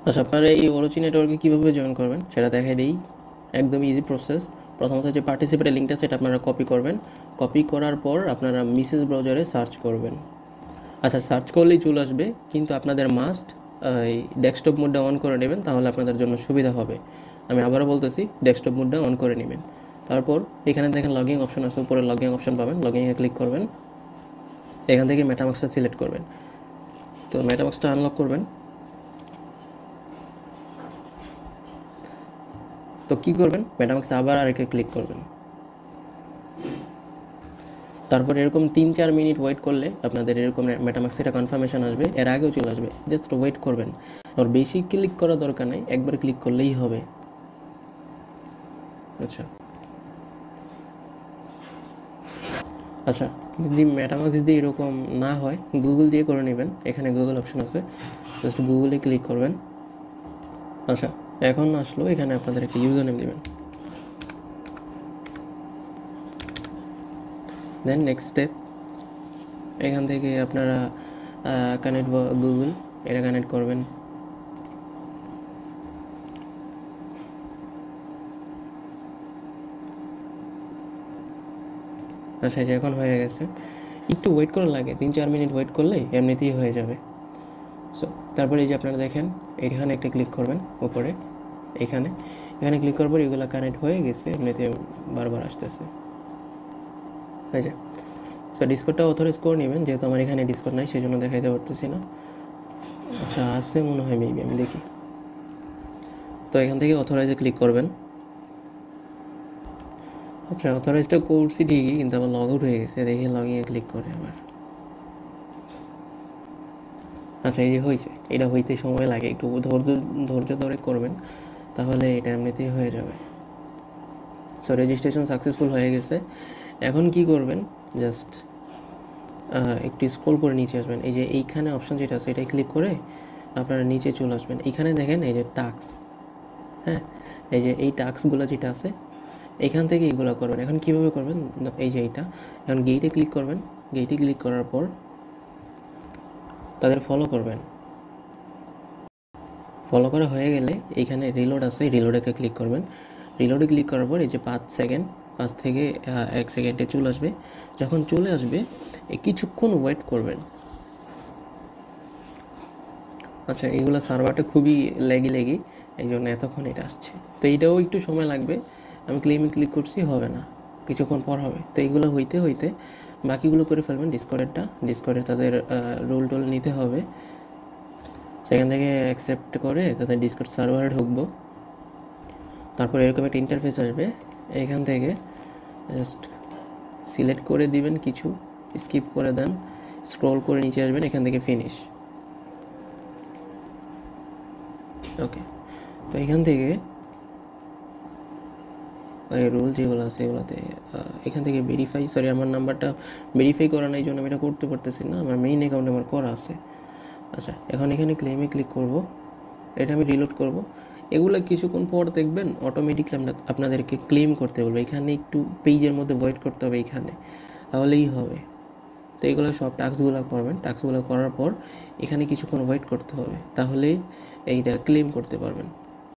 আচ্ছা, আপনারা এই ওরোচি নেটওয়ার্কে কীভাবে জয়েন করবেন সেটা দেখাই দিই। একদম ইজি প্রসেস। প্রথমত যে পার্টিসিপেটের লিঙ্কটা সেটা আপনারা কপি করবেন। কপি করার পর আপনারা মিসেস ব্রাউজারে সার্চ করবেন। আচ্ছা, সার্চ করলেই চলে আসবে, কিন্তু আপনাদের মাস্ট এই ডেস্কটপ মোডটা অন করে নেবেন, তাহলে আপনাদের জন্য সুবিধা হবে। আমি আবারও বলতেছি, ডেস্কটপ মোডটা অন করে নেবেন। তারপর এখানে দেখেন লগইন অপশন আছে, উপরে লগইন অপশন পাবেন, লগইনে ক্লিক করবেন। এখান থেকে মেটামাক্সটা সিলেক্ট করবেন। তো মেটামাক্সটা আনলক করবেন। তো কী করবেন, মেটামাক্সে আবার আরেকটা ক্লিক করবেন। তারপর এরকম 3-4 মিনিট ওয়েট করলে আপনাদের এরকম মেটামাক্স এটা কনফার্মেশন আসবে, এর আগেও চলে আসবে, জাস্ট ওয়েট করবেন। আর বেশি ক্লিক করার দরকার নেই, একবার ক্লিক করলেই হবে। আচ্ছা আচ্ছা, যদি মেটামাক্স দিয়ে এরকম না হয়, গুগল দিয়ে করে নেবেন। এখানে গুগল অপশন আছে, জাস্ট গুগলে ক্লিক করবেন। আচ্ছা, এখন আসলো, এখানে আপনাদের একটা ইউজার নেম দেবেন। দেন নেক্সট স্টেপ, এখান থেকে আপনারা কানেক্ট গুগল এটা কানেক্ট করবেন। আচ্ছা, এই যে এখন হয়ে গেছে। একটু ওয়েট করা লাগে, 3-4 মিনিট ওয়েট করলে এমনিতেই হয়ে যাবে। সো তারপরে এই যে আপনারা দেখেন, এখানে একটা ক্লিক করবেন উপরে, এখানে এখানে ক্লিক করার পর এগুলো কানেক্ট হয়ে গেছে, এমনিতে বারবার আসতেছে। এই যে সো ডিসকর্ডটা অথরাইজ করে নেবেন, যেহেতু আমার এখানে ডিসকর্ড নাই, সেই জন্য দেখাইতে পারতেছি না। আচ্ছা, আছে মনে হয়, মেবি আমি দেখি। তো এখান থেকে অথরাইজে ক্লিক করবেন। আচ্ছা, অথরাইজটা করছি ঠিকই, কিন্তু আমার লগ আউট হয়ে গেছে, দেখি লগইনে ক্লিক করে আবার। আচ্ছা, এই যে হয়েছে, এটা হইতে সময় লাগে, একটু ধৈর্য ধরে করবেন, তাহলে এটা এমনিতেই হয়ে যাবে। সো রেজিস্ট্রেশন সাকসেসফুল হয়ে গেছে। এখন কি করবেন, জাস্ট একটু স্ক্রল করে নিচে আসবেন। এই যে এইখানে অপশন যেটা আছে এটাই ক্লিক করে আপনারা নিচে চলে আসবেন। এইখানে দেখেন এই যে টাস্ক, হ্যাঁ, এই যে এই টাস্কগুলো যেটা আছে এখান থেকে এইগুলো করবেন। এখন কিভাবে করবেন, এই যে এইটা, এখন গেটে ক্লিক করবেন। গেটে ক্লিক করার পর তাদের ফলো করবেন। ফলো করা হয়ে গেলে এইখানে রিলোড আছে, রিলোডে একটা ক্লিক করবেন। রিলোডে ক্লিক করার পর এই যে 5 সেকেন্ড, 5 থেকে 1 সেকেন্ডে চলে আসবে। যখন চলে আসবে কিছুক্ষণ ওয়েট করবেন। আচ্ছা, এইগুলো সার্ভারটা খুবই লেগি, এই জন্য এতক্ষণ এটা আসছে। তো এইটাও একটু সময় লাগবে। আমি ক্লেমে ক্লিক করছি, হবে না, কিছুক্ষণ পর হবে। তো এইগুলো হইতে হইতে বাকিগুলো করে ফেলবেন। ডিসকর্ডের তাদের রোল টোল নিতে হবে, সেখান থেকে অ্যাকসেপ্ট করে তাদের ডিসকর্ড সার্ভারে ঢুকবো। তারপর এরকম একটা ইন্টারফেস আসবে, এখান থেকে জাস্ট সিলেক্ট করে দিবেন, কিছু স্কিপ করে দেন, স্ক্রল করে নিচে আসবেন, এখান থেকে ফিনিশ। ওকে, তো এখান থেকে এই রুল যেগুলো আছে এগুলোতে এখান থেকে আমার নাম্বারটা ভেরিফাই করা নাই, জন্য আমি এটা করতে পারতেছি না, আমার মেইন অ্যাকাউন্টে আমার করা আছে। আচ্ছা, এখন এখানে ক্লেমে ক্লিক করব, এটা আমি রিলোড করব। এগুলো কিছুক্ষণ পর দেখবেন অটোমেটিকলি আপনাদেরকে ক্লেম করতে বলবে। এখানে একটু পেজের মধ্যে ওয়েট করতে হবে, এখানে তাহলেই হবে। তো এগুলো সব টাস্কগুলো করবেন। টাস্কগুলো করার পর এখানে কিছুক্ষণ ওয়েট করতে হবে, তাহলেই এইটা ক্লেম করতে পারবেন।